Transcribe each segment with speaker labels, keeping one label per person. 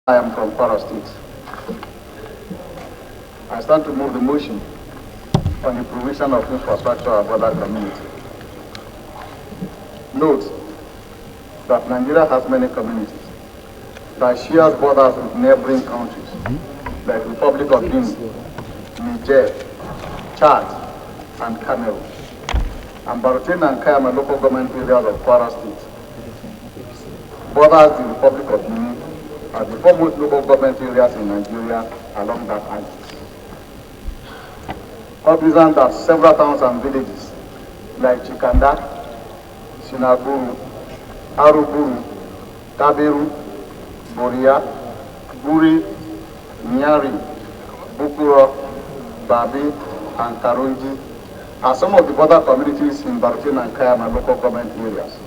Speaker 1: I am from Kwara State. I stand to move the motion on the provision of infrastructure of other community. Note that Nigeria has many communities that shares borders with neighboring countries like the Republic of Guinea, Niger, Chad, and Cameroon. And Barutin and Kayama local government areas of Kwara State borders the Republic of Guinea are the foremost local government areas in Nigeria along that axis. Cognizant that several towns and villages like Chikanda, Sinaguru, Aruguru, Taberu, Boria, Guri, Nyari, Bukuro, Babi, and Karunji are some of the border communities in Barutin and Kayama local government areas.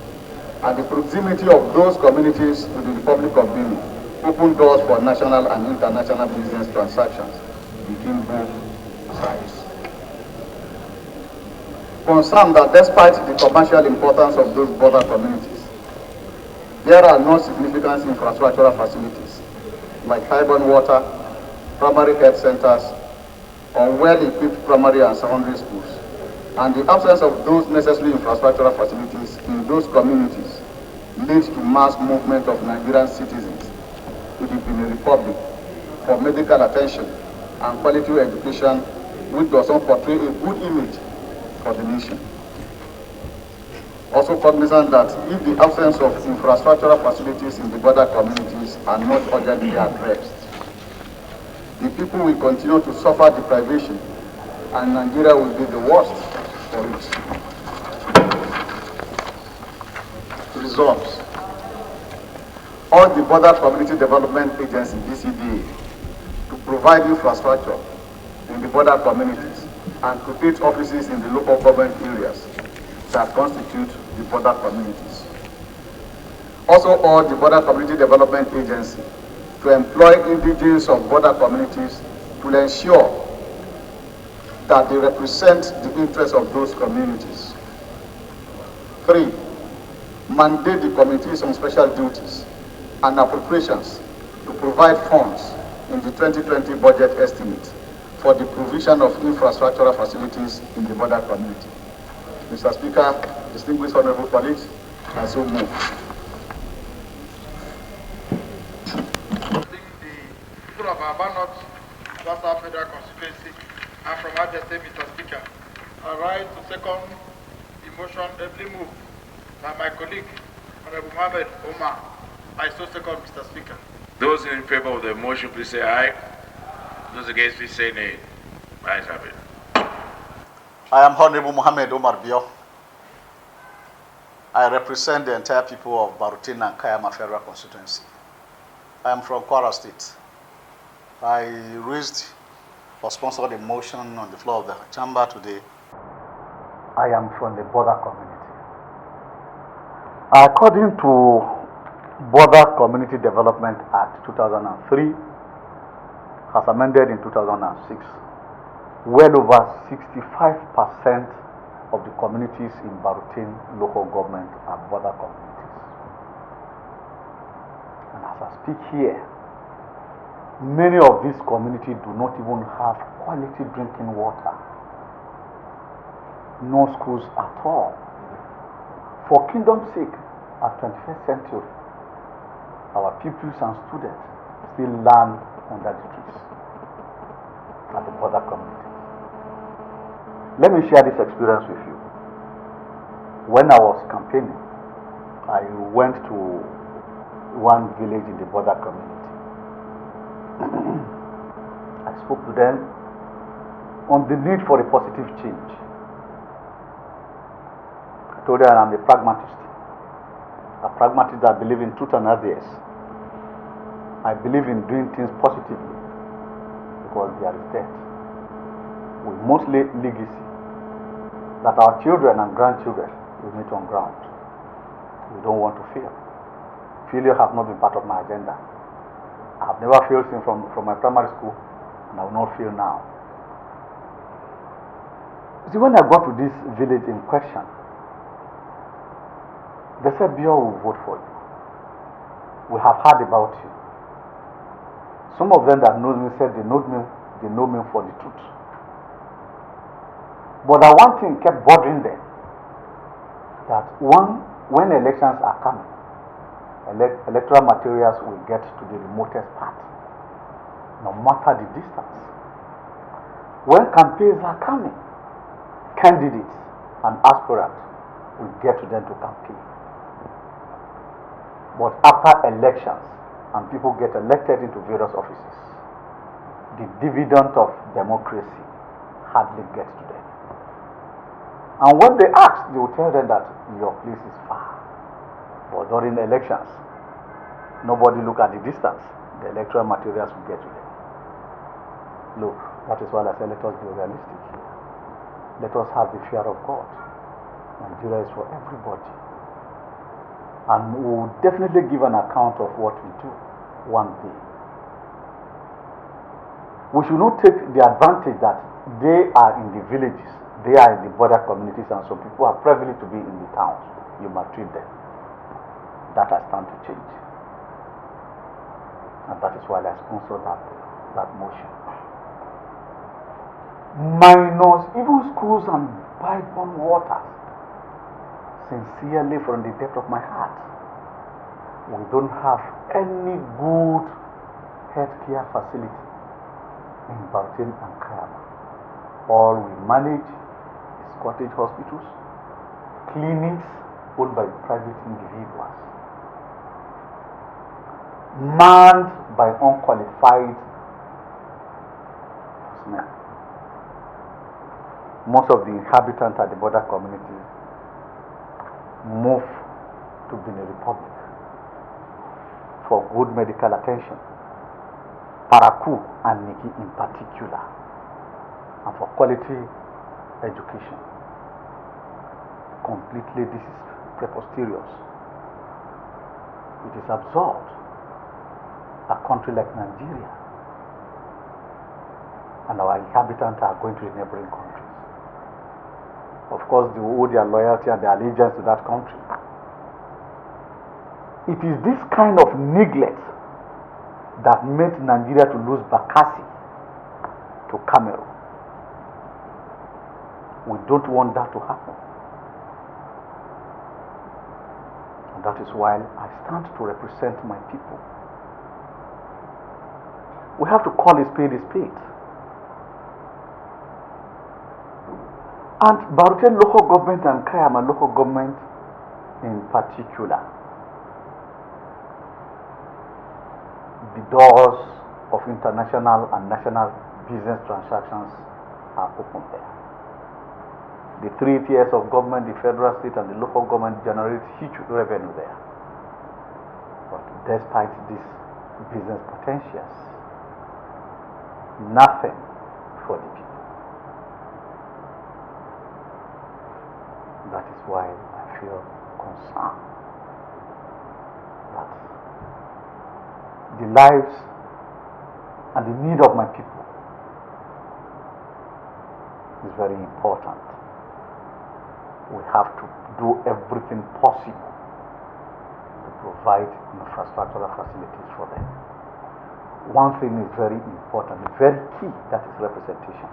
Speaker 1: And the proximity of those communities to the Republic of Benin open doors for national and international business transactions between both sides. Concerned that despite the commercial importance of those border communities, there are no significant infrastructural facilities like high-borne water, primary health centers, or well-equipped primary and secondary schools. And the absence of those necessary infrastructural facilities in those communities leads to mass movement of Nigerian citizens to the Benin Republic for medical attention and quality education, which does not portray a good image for the nation. Also cognizant that if the absence of infrastructural facilities in the border communities are not urgently addressed, the people will continue to suffer deprivation and Nigeria will be the worst for it. Results. All the Border Community Development Agency, BCDA, to provide infrastructure in the border communities and to create offices in the local government areas that constitute the border communities. Also, all the Border Community Development Agency to employ indigenous of border communities to ensure that they represent the interests of those communities. 3, mandate the committees on special duties and appropriations to provide funds in the 2020 budget estimate for the provision of infrastructural facilities in the border community. Mr. Speaker, distinguished honorable colleagues, I so move.
Speaker 2: The people of Abanot, South Federal Constituency, and from Abia State, Mr. Speaker, I rise to second the motion ably moved by my colleague, Honorable Mohammed Omar. I so second, Mr. Speaker.
Speaker 3: Those in favor of the motion, please say aye. Those against, please say nay. Ayes have it.
Speaker 1: I am Honorable Mohammed Omar Bio. I represent the entire people of Barutin and Kayama Federal Constituency. I am from Kwara State. I raised or sponsored a motion on the floor of the chamber today. I am from the border community. According to Border Community Development Act 2003, as amended in 2006, well over 65% of the communities in Barutin local government are border communities. And as I speak here, many of these communities do not even have quality drinking water, no schools at all. For kingdom's sake, at 21st century, our pupils and students still learn under the trees at the border community. Let me share this experience with you. When I was campaigning, I went to one village in the border community. I spoke to them on the need for a positive change. I told them I'm a pragmatist that believes in truth and ideas. I believe in doing things positively because there is death. We must lay legacy that our children and grandchildren will meet on ground. We don't want to fail. Failure has not been part of my agenda. I have never failed since from my primary school, and I will not fail now. See, when I got to this village in question, they said, Bio will vote for you. We have heard about you.
Speaker 4: Some of them that know me said they know me for the truth. But that one thing kept bothering them, that when elections are coming, electoral materials will get to the remotest part, no matter the distance. When campaigns are coming, candidates and aspirants will get to them to campaign. But after elections and people get elected into various offices, the dividend of democracy hardly gets to them. And when they ask, they will tell them that your place is far. But during the elections, nobody look at the distance. The electoral materials will get to them. Look, that is why I say let us be realistic here. Let us have the fear of God. Nigeria is for everybody. And we will definitely give an account of what we do one day. We should not take the advantage that they are in the villages, they are in the border communities, and some people are privileged to be in the towns. You maltreat them. That has time to change. And that is why I sponsor that motion. Minus even schools and bygone waters. Sincerely, from the depth of my heart, we don't have any good healthcare facility in Bautin and Kayama. All we manage is cottage hospitals, clinics owned by private individuals, manned by unqualified personnel. Most of the inhabitants at the border communities move to Benin Republic for good medical attention, Paraku and Niki in particular, and for quality education. Completely, this is preposterous. It is absurd. A country like Nigeria and our inhabitants are going to the neighboring countries. Of course, they owe their loyalty and their allegiance to that country. It is this kind of neglect that made Nigeria to lose Bakassi to Cameroon. We don't want that to happen. And that is why I stand to represent my people. We have to call a spade a spade. And Barutel local government and Kayama local government in particular, the doors of international and national business transactions are open there. The 3 tiers of government, the federal, state, and the local government generate huge revenue there. But despite these business potentials, nothing for the people. That is why I feel concerned that the lives and the need of my people is very important. We have to do everything possible to provide infrastructural facilities for them. One thing is very important, very key, that is representation.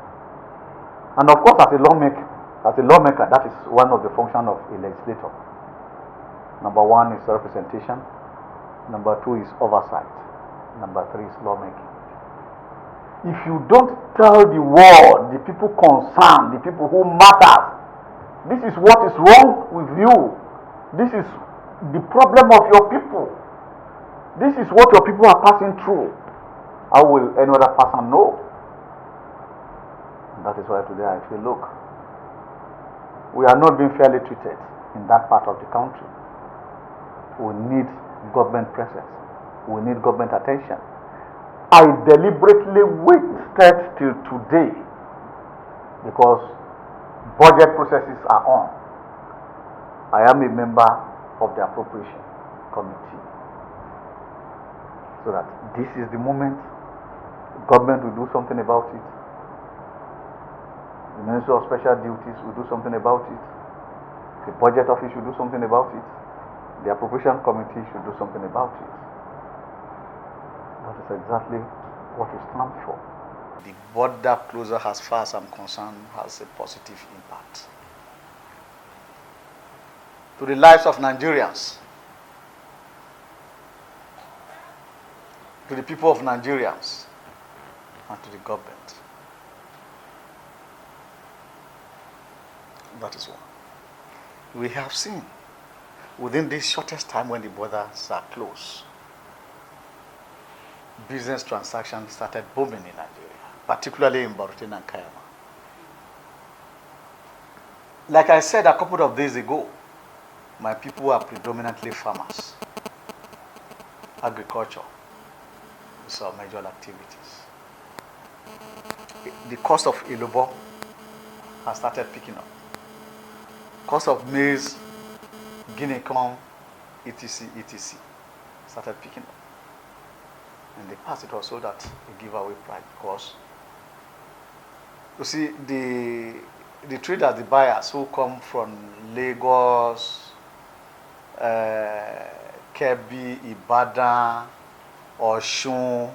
Speaker 4: And of course, as a lawmaker, that is one of the functions of a legislator. Number 1 is representation. Number 2 is oversight. Number 3 is lawmaking. If you don't tell the world, the people concerned, the people who matter, this is what is wrong with you, this is the problem of your people, this is what your people are passing through, how will any other person know? And that is why today I feel, look, we are not being fairly treated in that part of the country. We need government presence. We need government attention. I deliberately waited till today because budget processes are on. I am a member of the appropriation committee. So that this is the moment government will do something about it. The Ministry of Special Duties will do something about it. The Budget Office should do something about it. The Appropriation Committee should do something about it. That is exactly what we stand for. The border closure, as far as I'm concerned, has a positive impact to the lives of Nigerians, to the people of Nigerians, and to the government. That is one. We have seen within this shortest time when the borders are closed, business transactions started booming in Nigeria, particularly in Bauchi and Kayama. Like I said a couple of days ago, my people are predominantly farmers. Agriculture is our major activities. The cost of ilobo has started picking up. Cost of maize, guinea corn, etc. started picking up. In the past, it was sold at a giveaway price because, you see, the traders, the buyers who come from Lagos, Kebbi, Ibadan, Osun,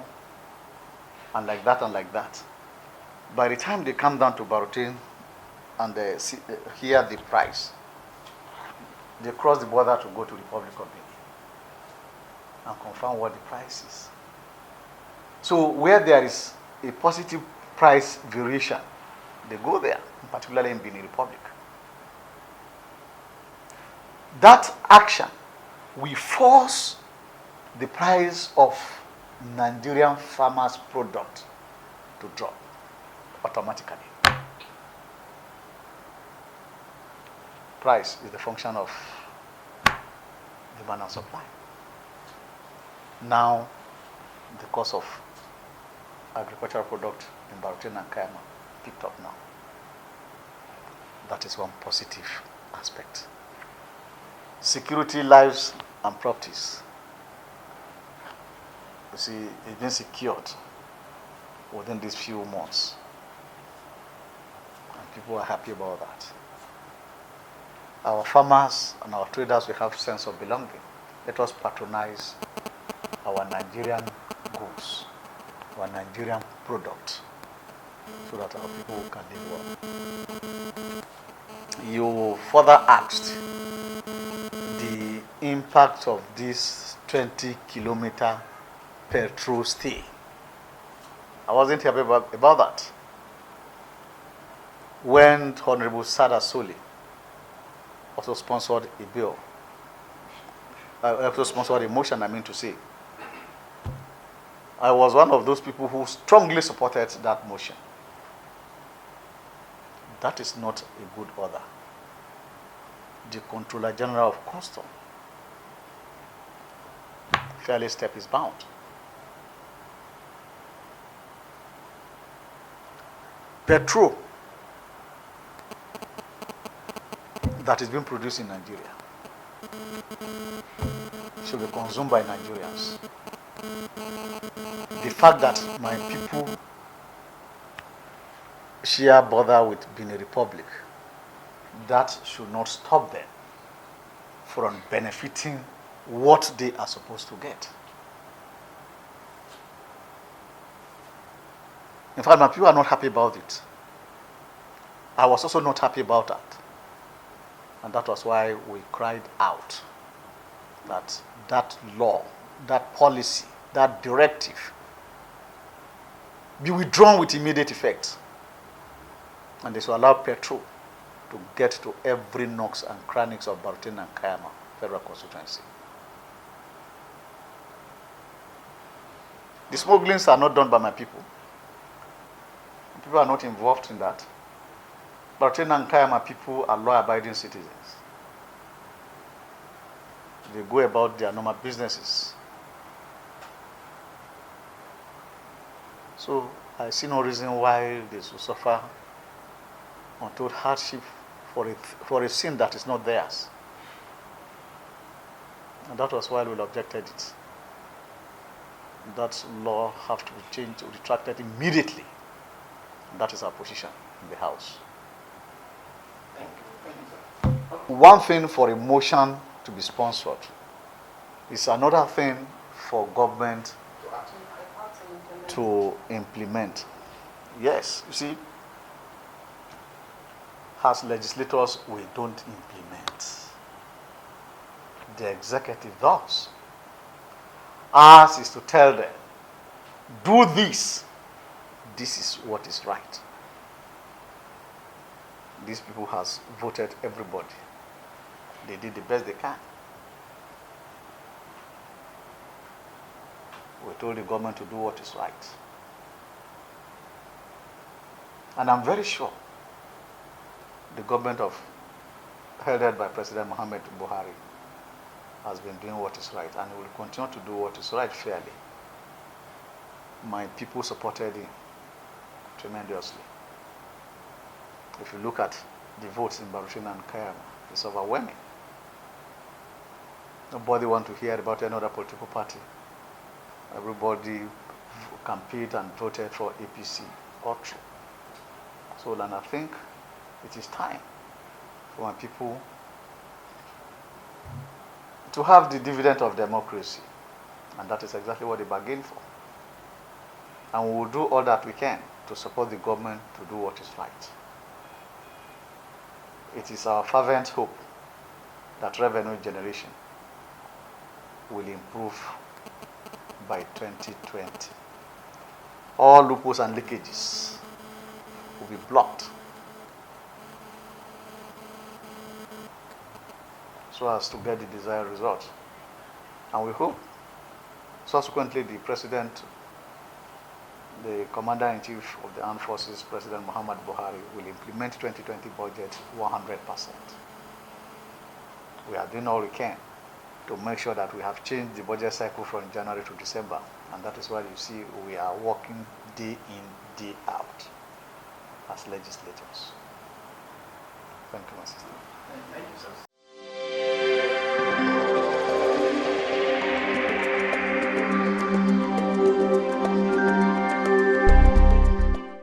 Speaker 4: and like that. By the time they come down to Barutin and they hear the price, they cross the border to go to the Republic of Benin and confirm what the price is. So where there is a positive price variation, they go there, particularly in Benin Republic. That action will force the price of Nigerian farmers' product to drop automatically. Price is the function of demand and supply. Now, the cost of agricultural product in Barutin and Kayama picked up now. That is one positive aspect. Security, lives, and properties. You see, it's been secured within these few months. And people are happy about that. Our farmers and our traders will have sense of belonging. Let us patronize our Nigerian goods, our Nigerian product, so that our people can live well. You further asked the impact of this 20-kilometer petrol stay. I wasn't happy about that. When Honorable Sada Soli also sponsored a bill, also sponsored a motion, I was one of those people who strongly supported that motion. That is not a good order. The Controller General of Custom fairly step is bound. Petrol that is being produced in Nigeria should be consumed by Nigerians. The fact that my people share border with Benin Republic, that should not stop them from benefiting what they are supposed to get. In fact, my people are not happy about it. I was also not happy about that. And that was why we cried out that that law, that policy, that directive be withdrawn with immediate effect. And they should allow petrol to get to every nooks and crannies of Barutin and Kayama federal constituency. The smugglings are not done by my people. People are not involved in that. Barutin and Kayama people are law-abiding citizens. They go about their normal businesses. So I see no reason why they should suffer untold hardship for a sin that is not theirs. And that was why we objected it. That law have to be changed, retracted immediately. And that is our position in the House. One thing for a motion to be sponsored is another thing for government to implement. Yes, you see, as legislators, we don't implement. The executive does. Ours is to tell them, do this. This is what is right. These people has voted everybody. They did the best they can. We told the government to do what is right. And I'm very sure the government headed by President Mohammed Buhari has been doing what is right and will continue to do what is right fairly. My people supported him tremendously. If you look at the votes in Barushina and Kayama, it's overwhelming. Nobody wants to hear about any other political party. Everybody campaigned and voted for APC or true. So then I think it is time for my people to have the dividend of democracy. And that is exactly what they bargained for. And we will do all that we can to support the government to do what is right. It is our fervent hope that revenue generation will improve by 2020. All loopholes and leakages will be blocked so as to get the desired result. And we hope subsequently the President, the Commander-in-Chief of the Armed Forces, President Muhammad Buhari, will implement 2020 budget 100%. We are doing all we can to make sure that we have changed the budget cycle from January to December. And that is why you see we are working day in, day out as legislators. Thank you, my sister.
Speaker 5: Thank you, sir.